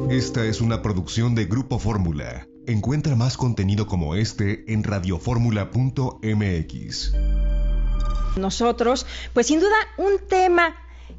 Esta es una producción de Grupo Fórmula. Encuentra más contenido como este en radioformula.mx. Nosotros, pues sin duda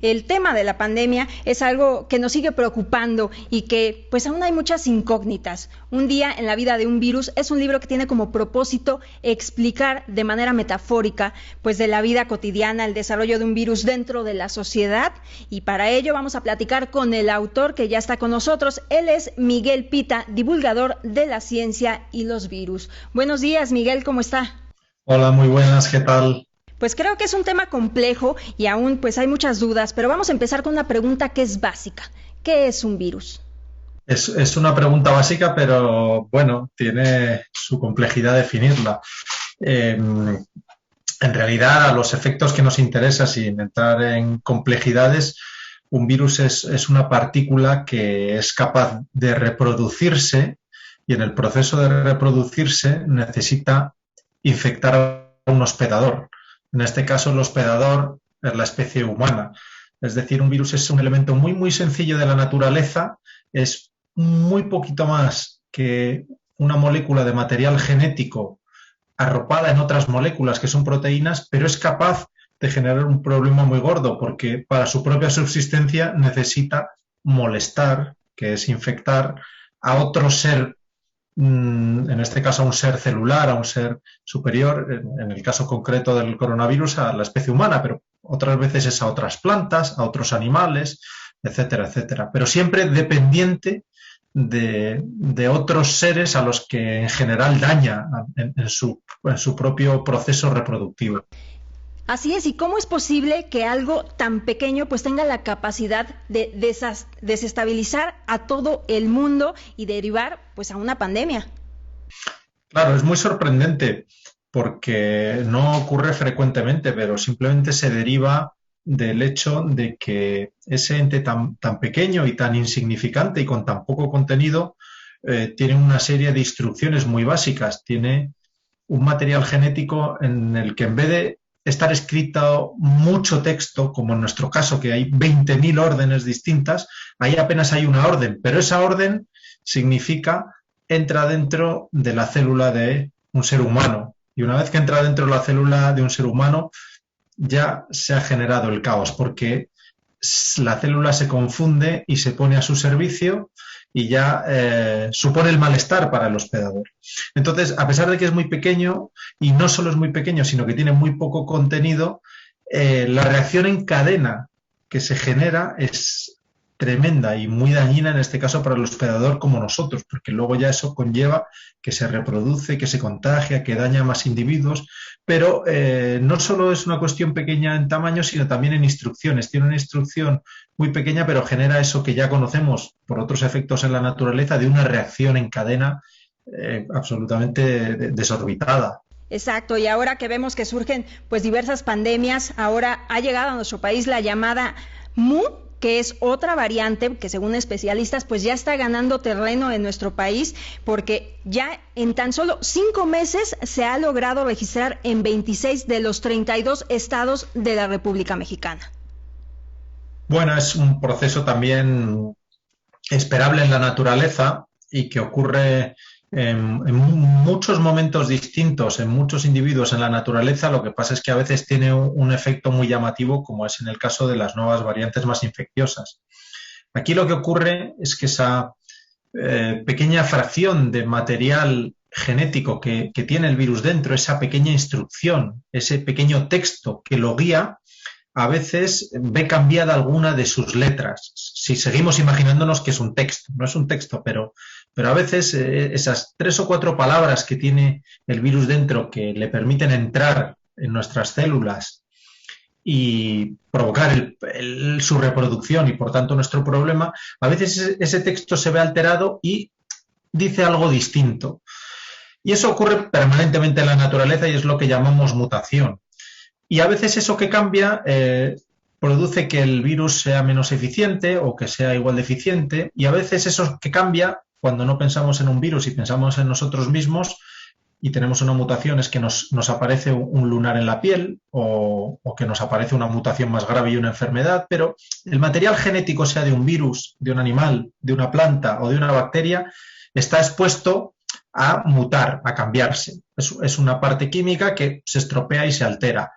el tema de la pandemia es algo que nos sigue preocupando y que pues aún hay muchas incógnitas. Un día en la vida de un virus es un libro que tiene como propósito explicar de manera metafórica pues de la vida cotidiana el desarrollo de un virus dentro de la sociedad, y para ello vamos a platicar con el autor que ya está con nosotros. Él es Miguel Pita, divulgador de la ciencia y los virus. Buenos días, Miguel, ¿cómo está? Hola, muy buenas, ¿qué tal? Pues creo que es un tema complejo y aún pues hay muchas dudas, pero vamos a empezar con una pregunta que es básica. ¿Qué es un virus? Es una pregunta básica, pero bueno, tiene su complejidad definirla. En realidad, a los efectos que nos interesa, sin entrar en complejidades, un virus es una partícula que es capaz de reproducirse, y en el proceso de reproducirse necesita infectar a un hospedador. En este caso, el hospedador es la especie humana. Es decir, un virus es un elemento muy, muy sencillo de la naturaleza, es muy poquito más que una molécula de material genético arropada en otras moléculas que son proteínas, pero es capaz de generar un problema muy gordo, porque para su propia subsistencia necesita molestar, que es infectar a otro ser, en este caso a un ser celular, a un ser superior, en el caso concreto del coronavirus a la especie humana, pero otras veces es a otras plantas, a otros animales, etcétera, etcétera. Pero siempre dependiente de otros seres a los que en general daña en su propio proceso reproductivo. Así es, ¿y cómo es posible que algo tan pequeño pues tenga la capacidad de desestabilizar a todo el mundo y derivar pues a una pandemia? Claro, es muy sorprendente porque no ocurre frecuentemente, pero simplemente se deriva del hecho de que ese ente tan pequeño y tan insignificante y con tan poco contenido tiene una serie de instrucciones muy básicas. Tiene un material genético en el que, en vez de estar escrito mucho texto, como en nuestro caso, que hay 20.000 órdenes distintas, ahí apenas hay una orden, pero esa orden significa entra dentro de la célula de un ser humano, y una vez que entra dentro de la célula de un ser humano ya se ha generado el caos, porque la célula se confunde y se pone a su servicio y ya supone el malestar para el hospedador. Entonces, a pesar de que es muy pequeño, y no solo es muy pequeño, sino que tiene muy poco contenido, la reacción en cadena que se genera es tremenda y muy dañina, en este caso para el hospedador como nosotros, porque luego ya eso conlleva que se reproduce, que se contagia, que daña a más individuos, pero no solo es una cuestión pequeña en tamaño, sino también en instrucciones. Tiene una instrucción muy pequeña, pero genera eso que ya conocemos por otros efectos en la naturaleza, de una reacción en cadena absolutamente desorbitada. Exacto, y ahora que vemos que surgen pues diversas pandemias, ahora ha llegado a nuestro país la llamada Mu, que es otra variante que según especialistas pues ya está ganando terreno en nuestro país, porque ya en tan solo 5 meses se ha logrado registrar en 26 de los 32 estados de la República Mexicana. Bueno, es un proceso también esperable en la naturaleza y que ocurre en muchos momentos distintos, en muchos individuos en la naturaleza. Lo que pasa es que a veces tiene un efecto muy llamativo, como es en el caso de las nuevas variantes más infecciosas. Aquí lo que ocurre es que esa pequeña fracción de material genético que tiene el virus dentro, esa pequeña instrucción, ese pequeño texto que lo guía, a veces ve cambiada alguna de sus letras. Si seguimos imaginándonos que es un texto, no es un texto, pero a veces esas 3 o 4 palabras que tiene el virus dentro, que le permiten entrar en nuestras células y provocar su reproducción y por tanto nuestro problema, a veces ese texto se ve alterado y dice algo distinto. Y eso ocurre permanentemente en la naturaleza y es lo que llamamos mutación. Y a veces eso que cambia produce que el virus sea menos eficiente o que sea igual de eficiente, y a veces eso que cambia, cuando no pensamos en un virus y pensamos en nosotros mismos, y tenemos una mutación es que nos aparece un lunar en la piel o que nos aparece una mutación más grave y una enfermedad, pero el material genético, sea de un virus, de un animal, de una planta o de una bacteria, está expuesto a mutar, a cambiarse. Es una parte química que se estropea y se altera.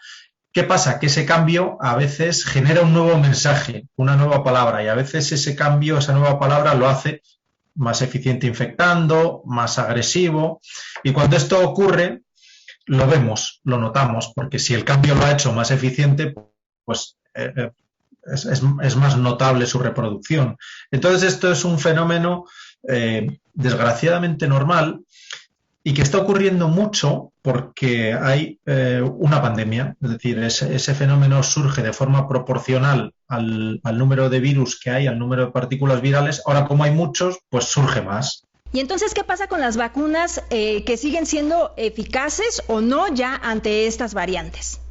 ¿Qué pasa? Que ese cambio a veces genera un nuevo mensaje, una nueva palabra, y a veces ese cambio, esa nueva palabra lo hace más eficiente infectando, más agresivo, y cuando esto ocurre, lo vemos, lo notamos, porque si el cambio lo ha hecho más eficiente, pues es más notable su reproducción. Entonces esto es un fenómeno desgraciadamente normal y que está ocurriendo mucho porque hay una pandemia, es decir, ese fenómeno surge de forma proporcional al número de virus que hay, al número de partículas virales. Ahora, como hay muchos, pues surge más. Y entonces, ¿qué pasa con las vacunas que siguen siendo eficaces o no ya ante estas variantes?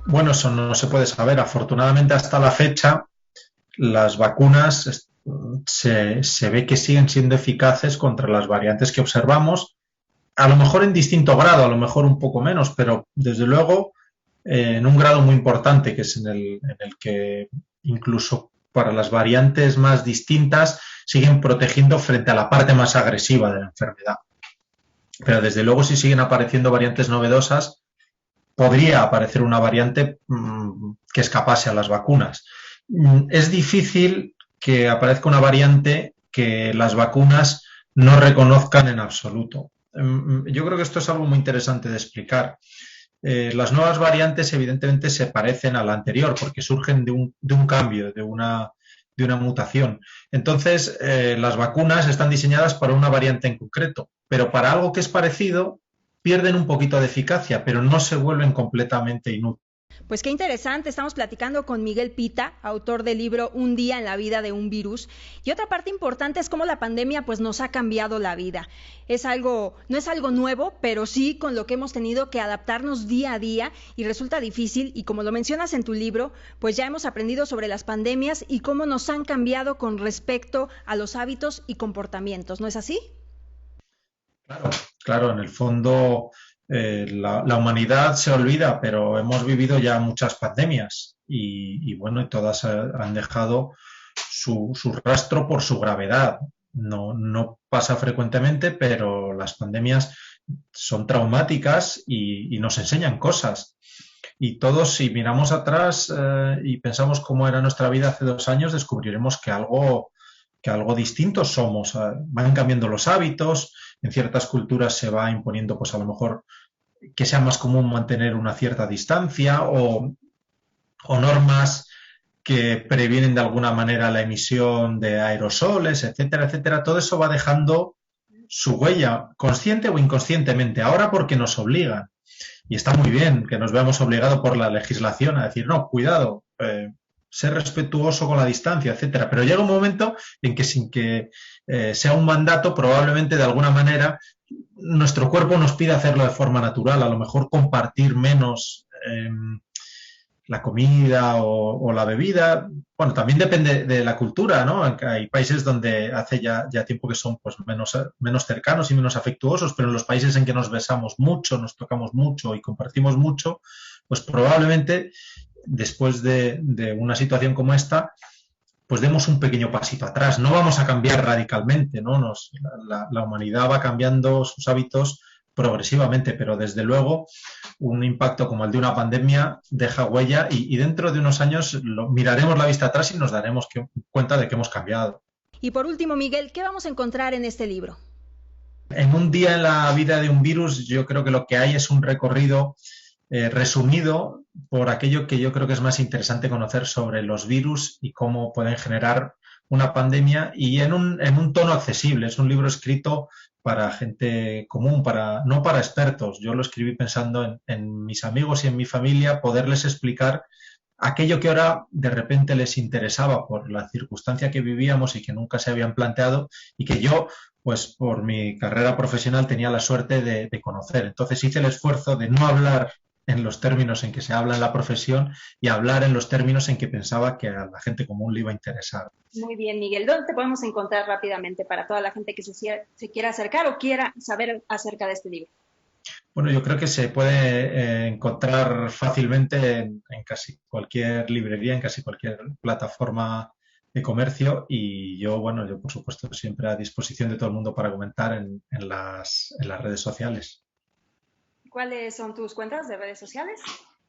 Bueno, eso no se puede saber. Afortunadamente, hasta la fecha, las vacunas se ve que siguen siendo eficaces contra las variantes que observamos, a lo mejor en distinto grado, a lo mejor un poco menos, pero desde luego en un grado muy importante, que es en el que incluso para las variantes más distintas siguen protegiendo frente a la parte más agresiva de la enfermedad. Pero desde luego, si siguen apareciendo variantes novedosas, podría aparecer una variante que escapase a las vacunas. Es difícil que aparezca una variante que las vacunas no reconozcan en absoluto. Yo creo que esto es algo muy interesante de explicar. Las nuevas variantes evidentemente se parecen a la anterior porque surgen de un cambio, de una mutación. Entonces, las vacunas están diseñadas para una variante en concreto, pero para algo que es parecido pierden un poquito de eficacia, pero no se vuelven completamente inútiles. Pues qué interesante, estamos platicando con Miguel Pita, autor del libro Un día en la vida de un virus. Y otra parte importante es cómo la pandemia pues nos ha cambiado la vida. No es algo nuevo, pero sí con lo que hemos tenido que adaptarnos día a día y resulta difícil. Y como lo mencionas en tu libro, pues ya hemos aprendido sobre las pandemias y cómo nos han cambiado con respecto a los hábitos y comportamientos, ¿no es así? Claro, en el fondo la humanidad se olvida, pero hemos vivido ya muchas pandemias y bueno, y todas han dejado su rastro por su gravedad. No pasa frecuentemente, pero las pandemias son traumáticas y nos enseñan cosas. Y todos, si miramos atrás y pensamos cómo era nuestra vida hace 2 años, descubriremos que algo distintos somos. Van cambiando los hábitos. En ciertas culturas se va imponiendo, pues a lo mejor, que sea más común mantener una cierta distancia o normas que previenen de alguna manera la emisión de aerosoles, etcétera, etcétera. Todo eso va dejando su huella, consciente o inconscientemente, ahora porque nos obligan. Y está muy bien que nos veamos obligados por la legislación a decir, no, cuidado, ser respetuoso con la distancia, etcétera. Pero llega un momento en que sin que sea un mandato, probablemente de alguna manera nuestro cuerpo nos pide hacerlo de forma natural, a lo mejor compartir menos la comida o la bebida. Bueno, también depende de la cultura, ¿no? Hay países donde hace ya tiempo que son pues menos cercanos y menos afectuosos, pero en los países en que nos besamos mucho, nos tocamos mucho y compartimos mucho, pues probablemente después de una situación como esta, pues demos un pequeño pasito atrás. No vamos a cambiar radicalmente, ¿no? La humanidad va cambiando sus hábitos progresivamente, pero desde luego un impacto como el de una pandemia deja huella y dentro de unos años miraremos la vista atrás y nos daremos cuenta de que hemos cambiado. Y por último, Miguel, ¿qué vamos a encontrar en este libro? En Un día en la vida de un virus, yo creo que lo que hay es un recorrido resumido por aquello que yo creo que es más interesante conocer sobre los virus y cómo pueden generar una pandemia y en un tono accesible. Es un libro escrito para gente común, no para expertos. Yo lo escribí pensando en mis amigos y en mi familia, poderles explicar aquello que ahora de repente les interesaba por la circunstancia que vivíamos y que nunca se habían planteado y que yo, pues por mi carrera profesional, tenía la suerte de conocer. Entonces hice el esfuerzo de no hablar en los términos en que se habla en la profesión y hablar en los términos en que pensaba que a la gente común le iba a interesar. Muy bien, Miguel. ¿Dónde te podemos encontrar rápidamente para toda la gente que se quiera acercar o quiera saber acerca de este libro? Bueno, yo creo que se puede encontrar fácilmente en casi cualquier librería, en casi cualquier plataforma de comercio y yo por supuesto siempre a disposición de todo el mundo para comentar en las redes sociales. ¿Cuáles son tus cuentas de redes sociales?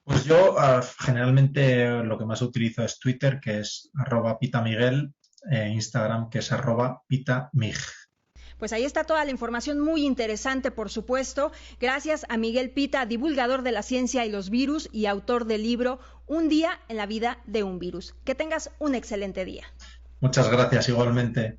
Pues yo generalmente lo que más utilizo es Twitter, que es @pitamiguel, Instagram, que es @pitamig. Pues ahí está toda la información muy interesante, por supuesto. Gracias a Miguel Pita, divulgador de la ciencia y los virus y autor del libro Un día en la vida de un virus. Que tengas un excelente día. Muchas gracias, igualmente.